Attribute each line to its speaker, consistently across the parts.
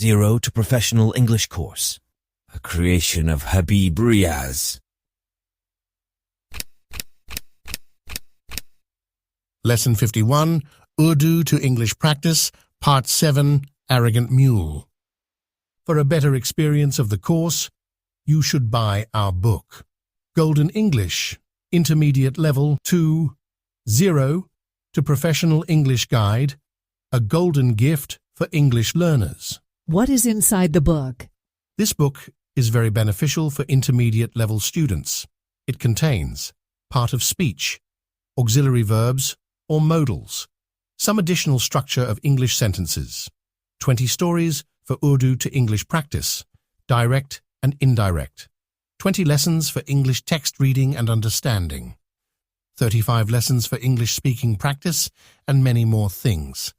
Speaker 1: Zero to Professional English course, a creation of Habib Riaz.
Speaker 2: Lesson 51, Urdu to English Practice, Part 7, Arrogant Mule. For a better experience of the course, you should buy our book. Golden English, Intermediate Level 2, 0 to Professional English Guide, a golden gift for English learners.
Speaker 3: What is inside the book?
Speaker 2: This book is very beneficial for intermediate level students. It contains part of speech, auxiliary verbs or modals, some additional structure of English sentences, 20 stories for Urdu to English practice, direct and indirect, 20 lessons for English text reading and understanding, 35 lessons for English speaking practice, and many more things.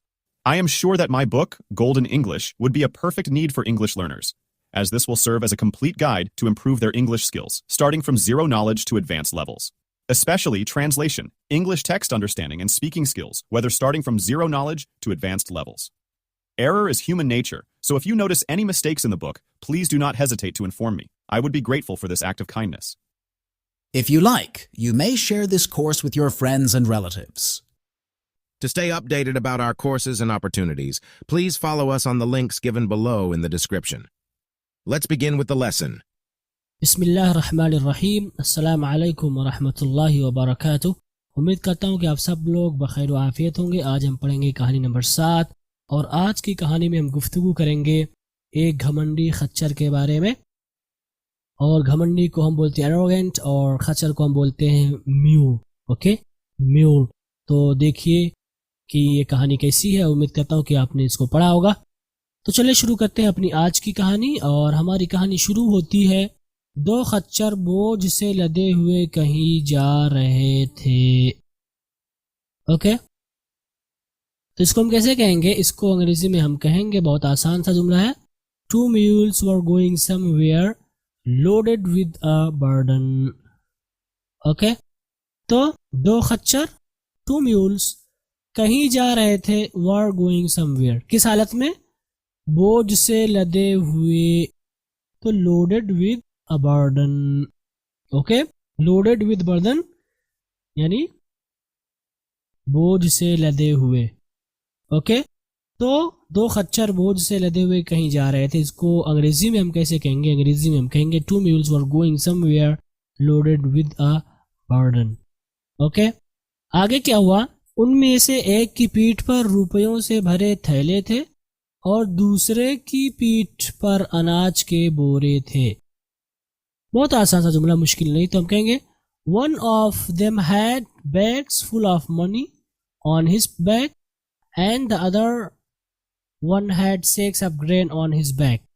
Speaker 4: I am sure that my book, Golden English, would be a perfect need for English learners, as this will serve as a complete guide to improve their English skills, starting from zero knowledge to advanced levels. Especially translation, English text understanding, and speaking skills, whether starting from zero knowledge to advanced levels. Error is human nature, so if you notice any mistakes in the book, please do not hesitate to inform me. I would be grateful for this act of kindness.
Speaker 5: If you like, you may share this course with your friends and relatives.
Speaker 6: To stay updated about our courses and opportunities, please follow us on the links given below in the description. Let's begin with the lesson.
Speaker 7: बिस्मिल्लाहिर्रहमानिर्रहीम अस्सलाम वालेकुम वरहमतुल्लाहि वबरकातुह। उम्मीद करता हूँ कि आप सब लोग बखैर व आफियत होंगे। आज हम पढ़ेंगे कहानी नंबर 7 और आज की कहानी में हम गुफ्तगू करेंगे एक घमंडी खच्चर के बारे में। और घमंडी को हम बोलते हैं एरोगेंट और खच्चर को हम बोलते हैं म्यूल। Okay, mule. तो देखिए कि ये कहानी कैसी है। उम्मीद करता हूँ कि आपने इसको पढ़ा होगा। तो चलिए शुरू करते हैं अपनी आज की कहानी। और हमारी कहानी शुरू होती है, दो खच्चर बोझ से लदे हुए कहीं जा रहे थे। ओके, तो इसको हम कैसे कहेंगे? इसको अंग्रेजी में हम कहेंगे, बहुत आसान सा जुमला है, 2 mules were going somewhere loaded with a burden. Okay, तो दो खच्चर 2 mules कहीं जा रहे थे, were going somewhere, किस हालत में? बोझ से लदे हुए, तो loaded with a burden. Okay, loaded with burden यानी बोझ से लदे हुए। ओके, तो दो खच्चर बोझ से लदे हुए कहीं जा रहे थे। इसको अंग्रेजी में हम कैसे कहेंगे? अंग्रेजी में हम कहेंगे 2 mules were going somewhere loaded with a burden. Okay, आगे क्या हुआ? उनमें से एक की पीठ पर रुपयों से भरे थैले थे और दूसरे की पीठ पर अनाज के बोरे थे। बहुत आसान सा जुमला, मुश्किल नहीं। तो हम कहेंगे one of them had bags full of money on his back and the other one had sacks of grain on his back.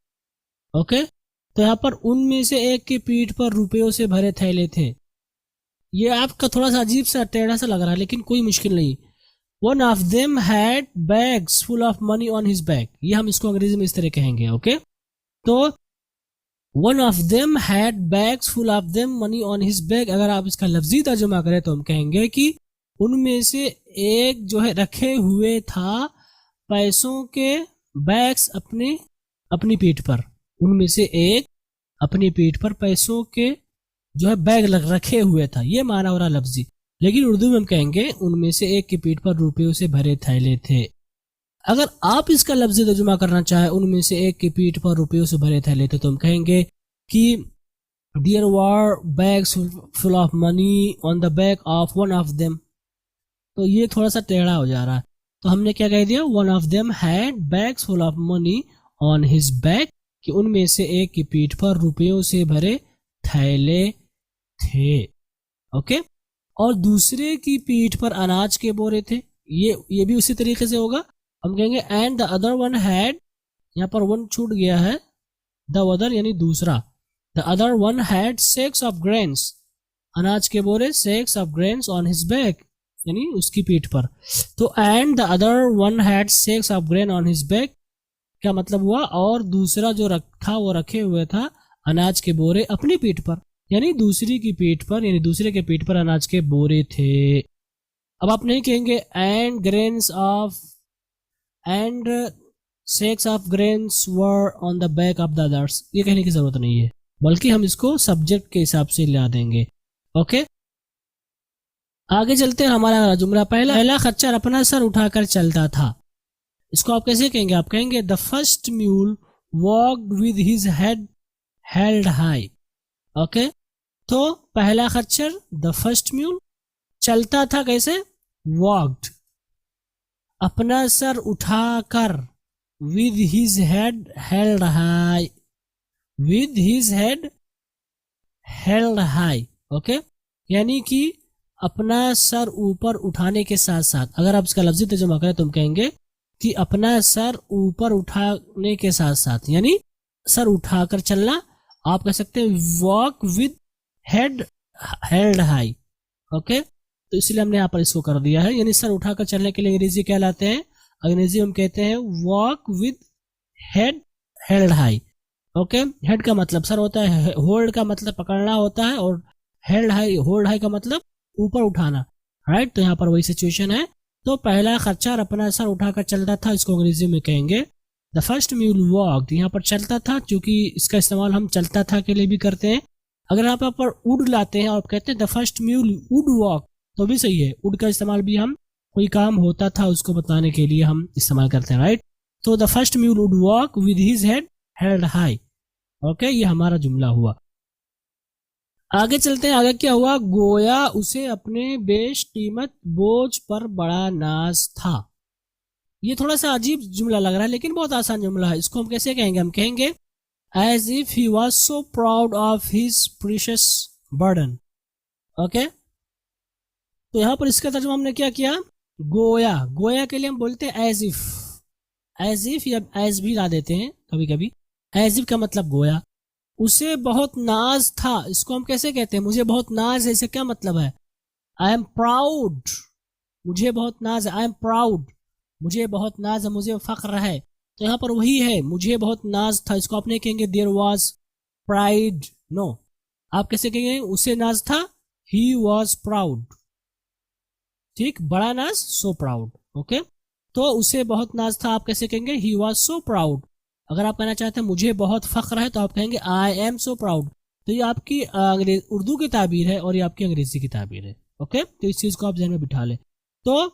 Speaker 7: Okay, तो यहाँ पर उनमें से एक की पीठ पर रुपयों से भरे थैले थे। ये आपका थोड़ा सा अजीब सा टेढ़ा सा लग रहा है, लेकिन कोई मुश्किल नहीं। One of them had bags full of money on his back, ये हम इसको अंग्रेजी में इस तरह कहेंगे। ओके, तो one of them had bags full of them money on his back, अगर आप इसका लफ्जी तर्जुमा करें तो हम कहेंगे कि उनमें से एक जो है रखे हुए था पैसों के बैग्स अपनी पीठ पर। उनमें से एक अपनी पीठ पर पैसों के जो है बैग रखे हुए था, ये माना हो रहा लफ्जी। लेकिन उर्दू में हम कहेंगे उनमें से एक की पीठ पर रुपयों से भरे थैले थे। अगर आप इसका लफ्जी तर्जुमा करना चाहे, उनमें से एक की पीठ पर रुपयों से भरे थैले थे, तो हम कहेंगे कि there were bags full of money on the back of one of them. तो ये थोड़ा सा टेढ़ा हो जा रहा है, तो हमने क्या कह दिया? One of them had bags full of money on his back, कि उनमें से एक की पीठ पर रुपयों से भरे थैले थे। ओके, और दूसरे की पीठ पर अनाज के बोरे थे। ये भी उसी तरीके से होगा। हम कहेंगे and the other one had, यहाँ पर वन छूट गया है, द अदर यानी दूसरा। The other one had sacks of grains, अनाज के बोरे, sacks of grains on his back यानी उसकी पीठ पर। तो and the other one had sacks of grain on his back, क्या मतलब हुआ? और दूसरा जो था वो रखे हुए था अनाज के बोरे अपनी पीठ पर, यानी दूसरी की पीठ पर, यानी दूसरे के पीठ पर अनाज के बोरे थे। अब आप नहीं कहेंगे and grains of and sacks of grains were on the back of the others. ये कहने की जरूरत नहीं है, बल्कि हम इसको सब्जेक्ट के हिसाब से ला देंगे. ओके, आगे चलते हैं. हमारा जुमला पहला खच्चर अपना सर उठाकर चलता था. इसको आप कैसे कहेंगे? आप कहेंगे the first mule walked with his head held high. Okay, तो पहला खच्चर द फर्स्ट म्यूल चलता था. कैसे? वॉक्ड, अपना सर उठाकर, with his head held high, with his head held high. Okay, यानी कि अपना सर ऊपर उठाने के साथ साथ. अगर आप इसका लफ्जी तर्जुमा करें तो हम कहेंगे कि अपना सर ऊपर उठाने के साथ साथ, यानी सर उठाकर चलना. आप कह सकते हैं walk with head held high. Okay, तो इसलिए हमने यहाँ पर इसको कर दिया है. यानी सर उठाकर चलने के लिए अंग्रेजी क्या लाते हैं? अंग्रेजी हम कहते हैं walk with head held high. Okay, head का मतलब सर होता है, होल्ड का मतलब पकड़ना होता है, और हेल्ड हाई, होल्ड हाई का मतलब ऊपर उठाना. राइट, तो यहाँ पर वही सिचुएशन है. तो पहला खच्चर अपना सर उठाकर चलता था, इसको अंग्रेजी में कहेंगे द फर्स्ट म्यूल वॉक्ड. यहाँ पर चलता था, क्योंकि इसका इस्तेमाल हम चलता था के लिए भी करते हैं. अगर आप यहाँ पर उड लाते हैं और कहते हैं the first mule would walk, तो भी सही है. उड का इस्तेमाल भी हम कोई काम होता था उसको बताने के लिए हम इस्तेमाल करते हैं. राइट, तो the first mule would walk with his head held high. Okay, ये हमारा जुमला हुआ. आगे चलते हैं. आगे क्या हुआ? गोया उसे अपने बेशकीमत बोझ पर बड़ा नाज था. ये थोड़ा सा अजीब जुमला लग रहा है, लेकिन बहुत आसान जुमला है. इसको हम कैसे कहेंगे? हम कहेंगे as if he was so proud of his precious burden. Okay, तो यहां पर इसका तर्जुमा हमने क्या किया? गोया. गोया के लिए हम बोलते हैं as if. as if या as भी ला देते हैं कभी कभी. as if का मतलब गोया. उसे बहुत नाज था, इसको हम कैसे कहते हैं? मुझे बहुत नाज है, इसे क्या मतलब है? आई एम प्राउड, मुझे बहुत नाज है. आई एम प्राउड, मुझे बहुत नाज है, मुझे फख्र है. तो यहाँ पर वही है, मुझे बहुत नाज था. इसको आप नहीं कहेंगे देयर वाज प्राइड, नो. आप कैसे कहेंगे? उसे नाज था, ही वॉज प्राउड. ठीक, बड़ा नाज, सो प्राउड. ओके, तो उसे बहुत नाज था, आप कैसे कहेंगे? ही वॉज सो प्राउड. अगर आप कहना चाहते हैं मुझे बहुत फख्र है, तो आप कहेंगे आई एम सो प्राउड. तो ये आपकी उर्दू की ताबीर है और ये आपकी अंग्रेजी की ताबीर है. ओके, तो इस चीज को आप ध्यान में बिठा लें. तो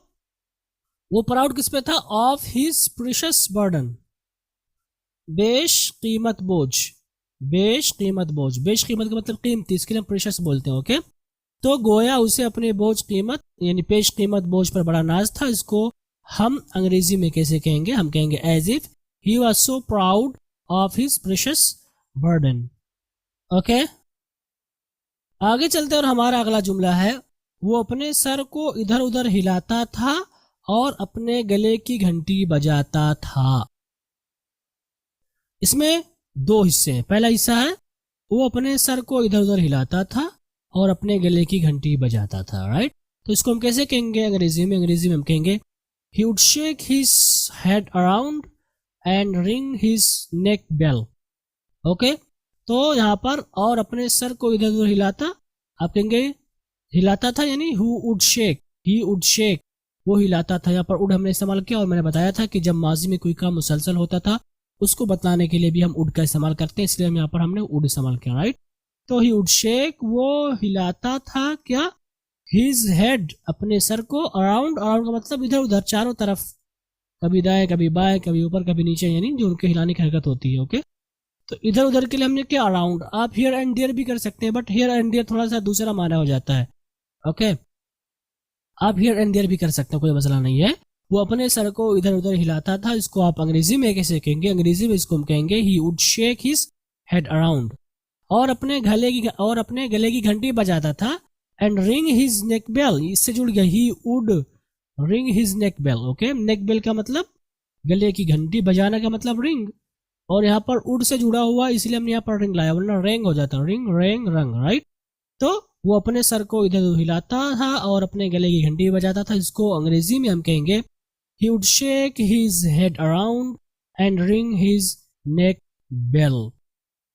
Speaker 7: वो प्राउड किस पे था? ऑफ हिज प्रीशियस बर्डन, बेश कीमत बोझ. बेश कीमत बोझ, बेश कीमत का मतलब कीमती, इसके लिए प्रीशियस बोलते हैं. ओके, तो गोया उसे अपने बोझ कीमत यानी पेश कीमत बोझ पर बड़ा नाज था. इसको हम अंग्रेजी में कैसे कहेंगे? हम कहेंगे as if he was so proud of his precious burden. Okay, आगे चलते और हमारा अगला जुमला है वो अपने सर को इधर उधर हिलाता था और अपने गले की घंटी बजाता था. इसमें दो हिस्से हैं. पहला हिस्सा है वो अपने सर को इधर उधर हिलाता था और अपने गले की घंटी बजाता था. राइट, तो इसको हम कैसे कहेंगे अंग्रेजी में? अंग्रेजी में हम कहेंगे he would shake his head around and ring his neck bell. Okay, तो यहाँ पर और अपने सर को इधर उधर हिलाता, आप कहेंगे हिलाता था, यानी who would shake, he would shake, वो हिलाता था. यहाँ पर उड हमने इस्तेमाल किया और मैंने बताया था कि जब माजी में कोई काम मुसलसल होता था उसको बताने के लिए भी हम उड का इस्तेमाल करते हैं, इसलिए हम यहाँ पर हमने उड इस्तेमाल किया. राइट, तो ही वुड शेक, वो हिलाता था क्या? हिज हेड, अपने सर को, अराउंड, अराउंड का मतलब इधर उधर, चारों तरफ, कभी दाएं कभी बाएं, कभी ऊपर कभी नीचे, यानी जो उनके हिलाने की हरकत होती है. ओके, तो इधर उधर के लिए हमने क्या? अराउंड. आप हियर एंड देयर भी कर सकते हैं, बट हियर एंड देयर थोड़ा सा दूसरा माना हो जाता है. ओके, आप हियर एंड देयर भी कर सकते हैं, कोई मसला नहीं है. वो अपने सर को इधर उधर हिलाता था. इसको आप अंग्रेजी में कैसे कहेंगे? अंग्रेजी में इसको हम कहेंगे he would shake his head around, और अपने गले की घंटी बजाता था. And ring his neck bell, इससे जुड़ गया, he would ring his neck bell. Okay, neck bell का मतलब गले की घंटी, बजाना का मतलब रिंग, और यहाँ पर उड से जुड़ा हुआ इसलिए हमने यहाँ पर रिंग लाया, वरना रेंग हो जाता, रिंग रेंग रंग. राइट, तो वो अपने सर को इधर उधर हिलाता था और अपने गले की घंटी बजाता था. इसको अंग्रेजी में हम कहेंगे he would shake his head around and ring his neck bell.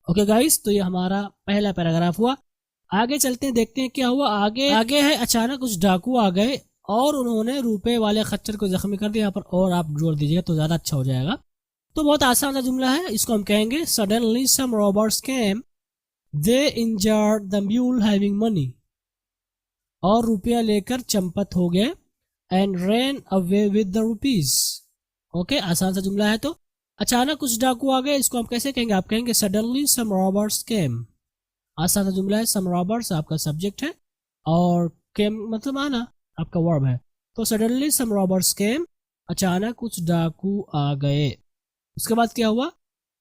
Speaker 7: Okay guys, तो ये हमारा पहला पैराग्राफ हुआ. आगे चलते हैं, देखते हैं क्या हुआ. आगे है अचानक कुछ डाकू आ गए और उन्होंने रुपए वाले खच्चर को जख्मी कर दिया. यहाँ पर और आप जोड़ दीजिएगा तो ज्यादा अच्छा हो जाएगा. तो बहुत आसान सा जुमला है, इसको हम कहेंगे suddenly some robbers came, they injured the mule having money, और रुपया लेकर चंपत हो गए, and ran away with the rupees. Okay, आसान सा जुमला है। तो अचानक कुछ डाकू आ गए, इसको हम कैसे कहेंगे? आप कहेंगे सडनली सम रॉबर्स केम। आसान सा जुमला है। सम रॉबर्स आपका सब्जेक्ट है और केम मतलब आना आपका वर्ब है। तो सडनली सम रॉबर्स केम, अचानक कुछ डाकू आ गए। उसके बाद क्या हुआ?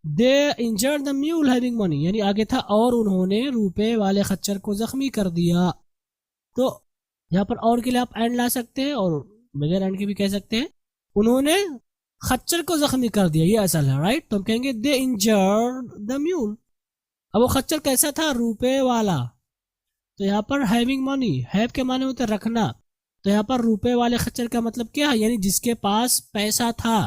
Speaker 7: They injured the mule having money, यानी आगे था और उन्होंने रुपए वाले खच्चर को जख्मी कर दिया। तो यहाँ पर और के लिए आप एंड ला सकते हैं और बगैर एंड के भी कह सकते हैं। उन्होंने खच्चर को जख्मी कर दिया, ये असल है, राइट। तो हम कहेंगे दे इंजर्ड द म्यूल। अब वो खच्चर कैसा था? रुपए वाला। तो यहाँ पर हैविंग मनी, हैव के माने होते रखना, तो यहाँ पर रुपए वाले खच्चर का मतलब क्या है? यानी जिसके पास पैसा था।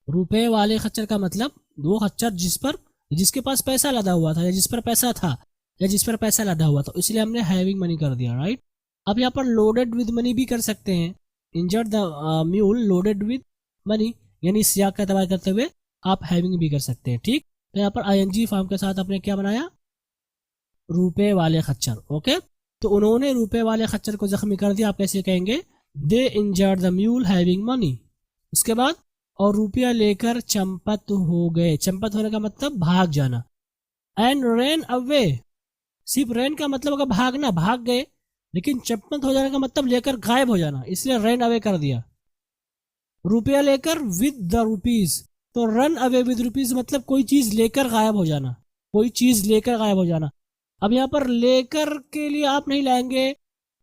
Speaker 7: रुपए वाले खच्चर का मतलब वो खच्चर जिसके पास पैसा लदा हुआ था, या जिस पर पैसा था, या जिस पर पैसा लदा हुआ था, इसलिए हमने हैविंग मनी कर दिया, राइट। अब यहाँ पर लोडेड विद मनी भी कर सकते हैं। Injured the mule loaded with money, यानी सियाक का एतबार करते हुए आप हैविंग भी कर सकते हैं, ठीक। तो यहाँ पर आईएनजी फॉर्म के साथ आपने क्या बनाया? रुपए वाले खच्चर। ओके, तो उन्होंने रुपए वाले खच्चर को जख्मी कर दिया, आप कैसे कहेंगे? They injured the mule having money. उसके बाद और रुपया लेकर चंपत हो गए। चंपत होने का मतलब भाग जाना। एंड रैन अवे, सिर्फ रैन का मतलब होगा भागना, भाग गए, लेकिन चंपत हो जाने का मतलब लेकर गायब हो जाना, इसलिए रैन अवे कर दिया। रुपया लेकर विद द रुपीज, तो रन अवे विद रुपीज मतलब कोई चीज लेकर गायब हो जाना, कोई चीज लेकर गायब हो जाना। अब यहाँ पर लेकर के लिए आप नहीं लाएंगे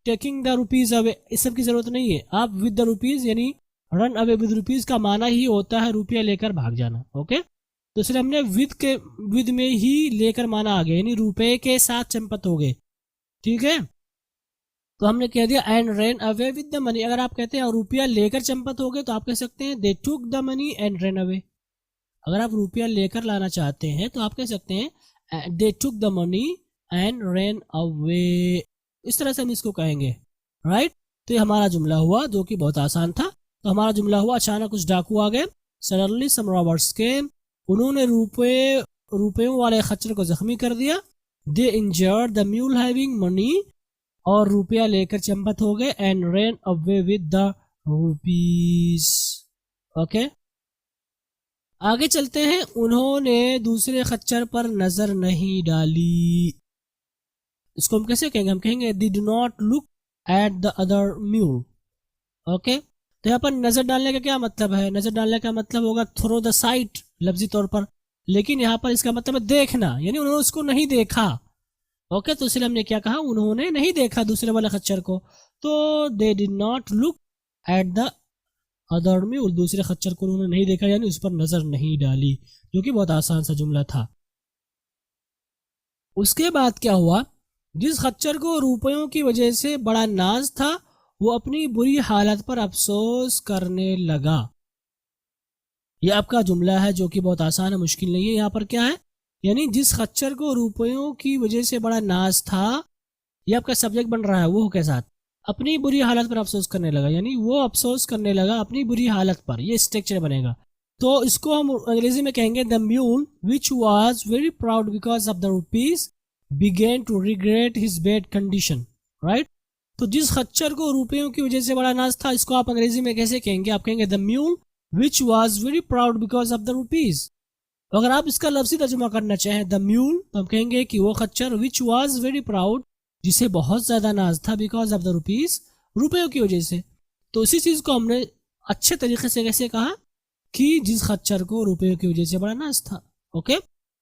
Speaker 7: टेकिंग द रुपीज अवे, इस सब की जरूरत नहीं है। आप विद द रुपीज यानी रन अवे विद रुपीज का माना ही होता है रुपया लेकर भाग जाना। ओके, तो इसलिए हमने विद में ही लेकर माना आ गया, यानी रुपए के साथ चंपत हो गए, ठीक है। तो हमने कह दिया and ran away with the money. अगर आप कहते हैं और रुपया लेकर चंपत हो गए, तो आप कह सकते हैं they took the money and ran away. अगर आप रुपया लेकर लाना चाहते हैं तो आप कह सकते हैं they took the money and ran away. इस तरह से हम इसको कहेंगे, राइट। तो ये हमारा जुमला हुआ जो कि बहुत आसान था। तो हमारा जुमला हुआ अचानक कुछ डाकू आ गए, सडनली सम रॉबर्स केम, उन्होंने रुपयों वाले खच्चर को जख्मी कर दिया। They injured the mule having money, और रुपया लेकर चंपत हो गए। And ran away with the rupees. Okay, आगे चलते हैं। उन्होंने दूसरे खच्चर पर नजर नहीं डाली, इसको हम कैसे कहेंगे? हम कहेंगे did not look at the other mule. Okay, तो यहाँ पर नजर डालने का क्या मतलब है? नजर डालने का मतलब होगा थ्रो द साइट लफ्जी तौर पर, लेकिन यहाँ पर इसका मतलब है देखना, यानी उन्होंने उसको नहीं देखा। ओके, तो इसलिए हमने क्या कहा? उन्होंने नहीं देखा दूसरे वाले खच्चर को। तो they did not look at the other mule, दूसरे खच्चर को उन्होंने नहीं देखा, यानी उस पर नजर नहीं डाली, जो कि बहुत आसान सा जुमला था। उसके बाद क्या हुआ? जिस खच्चर को रुपयों की वजह से बड़ा नाज था, वो अपनी बुरी हालत पर अफसोस करने लगा। यह आपका जुमला है जो कि बहुत आसान है, मुश्किल नहीं है। यहाँ पर क्या है? यानी जिस खच्चर को रुपयों की वजह से बड़ा नाज था, यह आपका सब्जेक्ट बन रहा है, वो के साथ अपनी बुरी हालत पर अफसोस करने लगा, यानी वो अफसोस करने लगा अपनी बुरी हालत पर। ये स्ट्रक्चर बनेगा। तो इसको हम अंग्रेजी में कहेंगे the mule which was very proud because of the rupees began to regret his bad condition, right. तो जिस खच्चर को रुपयों की वजह से बड़ा नाज था, इसको आप अंग्रेजी में कैसे कहेंगे? आप कहेंगे the mule which was very proud because of the rupees. अगर आप इसका लफ्जी तर्जुमा करना चाहें द म्यूल, तो हम कहेंगे कि वो खच्चर विच वॉज वेरी प्राउड, जिसे बहुत ज्यादा नाज था, बिकॉज ऑफ द रुपीज, रुपयों की वजह से। तो इसी चीज को हमने अच्छे तरीके से कैसे कहा कि जिस खच्चर को रुपयों की वजह से बड़ा नाज था। ओके,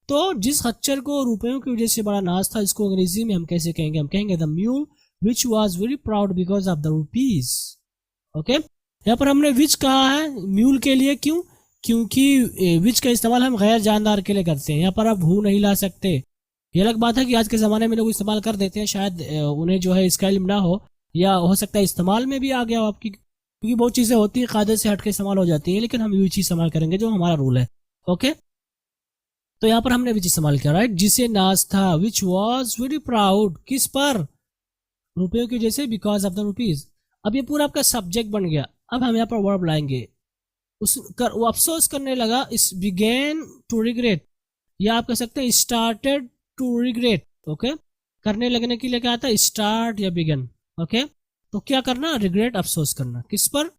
Speaker 7: तो जिस खच्चर को रुपयों की वजह से बड़ा नाज था, इसको अंग्रेजी में हम कैसे कहेंगे? हम कहेंगे the mule which was very proud because of the rupees. Okay, यहाँ पर हमने विच कहा है म्यूल के लिए, क्यों? क्योंकि विच का इस्तेमाल हम गैर जानदार के लिए करते हैं। यहाँ पर आप हु नहीं ला सकते। ये अलग बात है कि आज के ज़माने में लोग इस्तेमाल कर देते हैं, शायद उन्हें जो है इसका इल्म ना हो, या हो सकता है इस्तेमाल में भी आ गया हो आपकी, क्योंकि बहुत चीज़ें होती हैं कायदे से हट के इस्तेमाल हो जाती हैं, लेकिन हम विच ही इस्तेमाल करेंगे जो हमारा रूल है। ओके, तो यहाँ पर हमने विच इस्तेमाल किया, राइट। जिसे नाज था, विच वॉज वेरी प्राउड, किस पर? रुपयों की वजह से, बिकॉज ऑफ द रुपीज। अब ये पूरा आपका सब्जेक्ट बन गया। अब हम यहाँ पर वर्ब लाएंगे, वो अफसोस करने लगा, इस बिगेन टू रिग्रेट, या आप कह सकते हैं स्टार्टेड टू रिग्रेट। ओके, करने लगने के लिए क्या आता है, स्टार्ट या बिगन। ओके, तो क्या करना, रिग्रेट, अफसोस करना, किस पर,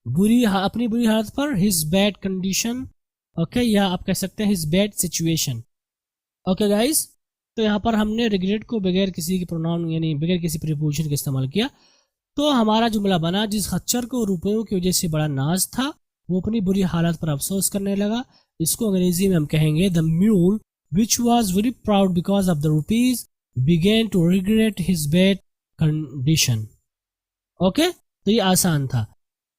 Speaker 7: अपनी बुरी हालत पर, हिज बैड कंडीशन। ओके, या आप कह सकते हैं his bad situation. Okay guys, तो यहाँ पर हमने रिग्रेट को बगैर किसी की प्रोनाउन यानी बगैर किसी प्रीपोजिशन का इस्तेमाल किया। तो हमारा जुमला बना, जिस खच्चर को रुपयों की वजह से बड़ा नाज था वो अपनी बुरी हालत पर अफसोस करने लगा। इसको अंग्रेजी में हम कहेंगे the mule which was very proud because of the rupees began to regret his bad condition. Okay, तो ये आसान था।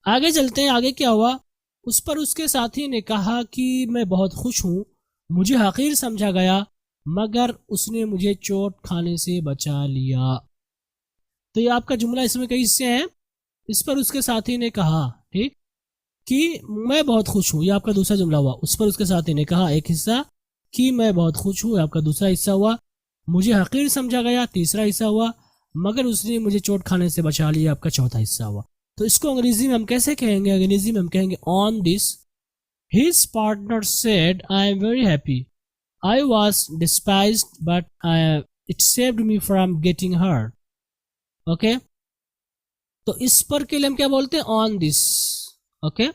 Speaker 7: आगे चलते हैं, आगे क्या हुआ। उस पर उसके साथी ने कहा कि मैं बहुत खुश हूँ, मुझे हकीर समझा गया मगर उसने मुझे चोट खाने से बचा लिया। तो ये आपका जुमला, इसमें कई हिस्से हैं। इस पर उसके साथी ने कहा, ठीक, कि मैं बहुत खुश हूँ, ये आपका दूसरा जुमला हुआ। उस पर उसके साथी ने कहा, एक हिस्सा, कि मैं बहुत खुश हूँ, आपका दूसरा हिस्सा हुआ। मुझे हकीर समझा गया, तीसरा हिस्सा हुआ। मगर उसने मुझे चोट खाने से बचा लिया, आपका चौथा हिस्सा हुआ। तो इसको अंग्रेजी में हम कैसे कहेंगे, अंग्रेजी में हम कहेंगे on this his partner said I am very happy, I was despised but it saved me from getting hurt. Okay, तो इस पर के लिए हम क्या बोलते हैं, ऑन दिस। ओके,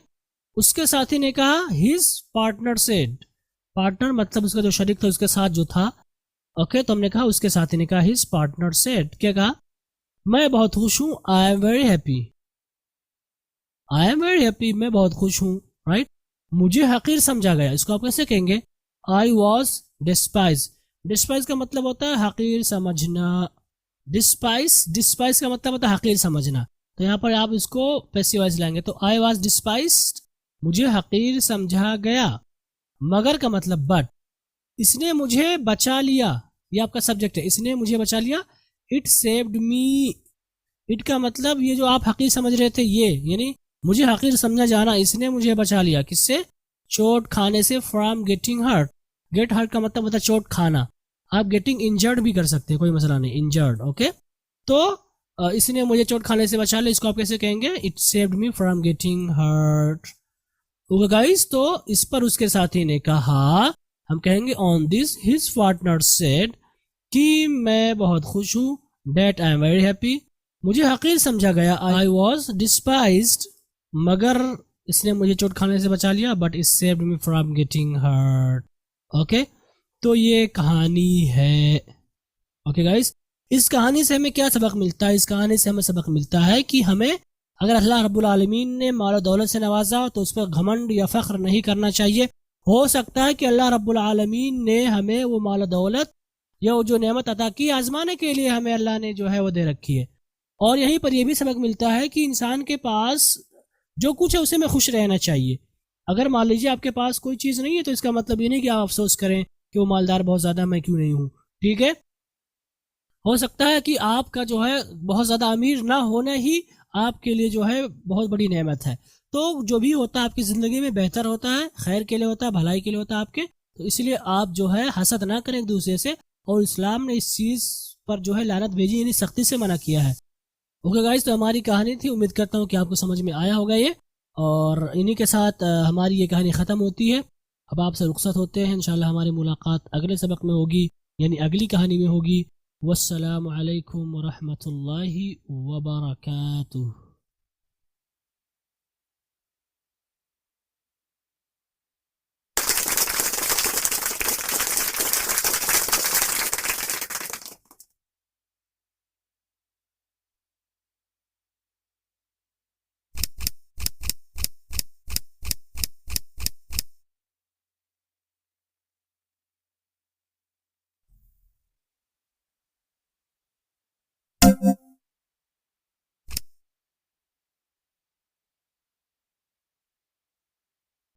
Speaker 7: उसके साथी ने कहा, हिज पार्टनर सेड, पार्टनर मतलब उसका जो शरीक था, उसके साथ जो था। ओके, तो हमने कहा, उसके साथी ने कहा, हिज पार्टनर सेड, क्या कहा, मैं बहुत खुश हूं, आई am very happy, I am very happy, मैं बहुत खुश हूं, राइट। मुझे हकीर समझा गया, इसको आप कैसे कहेंगे, आई वॉज डिस्पाइज। डिस्पाइज का मतलब होता है हकीर समझना, डिस्पाइज का मतलब होता है हकीर समझना। तो यहाँ पर आप इसको पैसिव वॉइस लाएंगे, तो आई वॉज डिस्पाइज्ड, मुझे हकीर समझा गया। मगर का मतलब बट, इसने मुझे बचा लिया, ये आपका सब्जेक्ट है, इसने मुझे बचा लिया। इट सेव्ड मी, इट का मतलब ये जो आप हकीर समझ रहे थे, ये यानी मुझे हकीर समझा जाना, इसने मुझे बचा लिया, किससे, चोट खाने से, from getting hurt. Get hurt का मतलब होता है चोट खाना, आप गेटिंग इंजर्ड भी कर सकते हैं, कोई मसला नहीं, इंजर्ड। ओके, तो इसने मुझे चोट खाने से बचा लिया, इसको आप कैसे कहेंगे, it saved me from getting hurt. Okay guys, तो इस पर उसके साथी ने कहा, हम कहेंगे on this his partner said, कि मैं बहुत खुश हूँ, that I am very happy, मुझे हकीर समझा गया, आई वॉज डिस्पाइज्ड, मगर इसने मुझे चोट खाने से बचा लिया, but it saved me from getting hurt. Okay, तो ये कहानी है। ओके गाइस, इस कहानी से हमें क्या सबक मिलता है, इस कहानी से हमें सबक मिलता है कि हमें अगर अल्लाह रब्बुल आलमीन ने माल दौलत से नवाजा तो उस पर घमंड या फख्र नहीं करना चाहिए। हो सकता है कि अल्लाह रब्बुल आलमीन ने हमें वो माल दौलत या वो जो नेमत अता की आजमाने के लिए हमें अल्लाह ने जो है वो दे रखी है। और यहीं पर यह भी सबक मिलता है कि इंसान के पास जो कुछ है उसे में खुश रहना चाहिए। अगर मान लीजिए आपके पास कोई चीज़ नहीं है तो इसका मतलब ये नहीं कि आप अफसोस करें कि वो मालदार बहुत ज़्यादा, मैं क्यों नहीं हूँ। ठीक है, हो सकता है कि आपका जो है बहुत ज़्यादा अमीर ना होना ही आपके लिए जो है बहुत बड़ी नेमत है। तो जो भी होता है आपकी ज़िंदगी में बेहतर होता है, खैर के लिए होता है, भलाई के लिए होता है आपके। तो इसलिए आप जो है हसद ना करें एक दूसरे से, और इस्लाम ने इस चीज़ पर जो है लानत भेजी, यानी सख्ती से मना किया है। ओके गाइस, तो हमारी कहानी थी, उम्मीद करता हूँ कि आपको समझ में आया होगा ये। और इन्हीं के साथ हमारी ये कहानी ख़त्म होती है। अब आपसे रुखसत होते हैं, इंशाल्लाह हमारी मुलाकात अगले सबक में होगी, यानी अगली कहानी में होगी। वस्सलामु अलैकुम वरहमतुल्लाहि वबरकातुहू।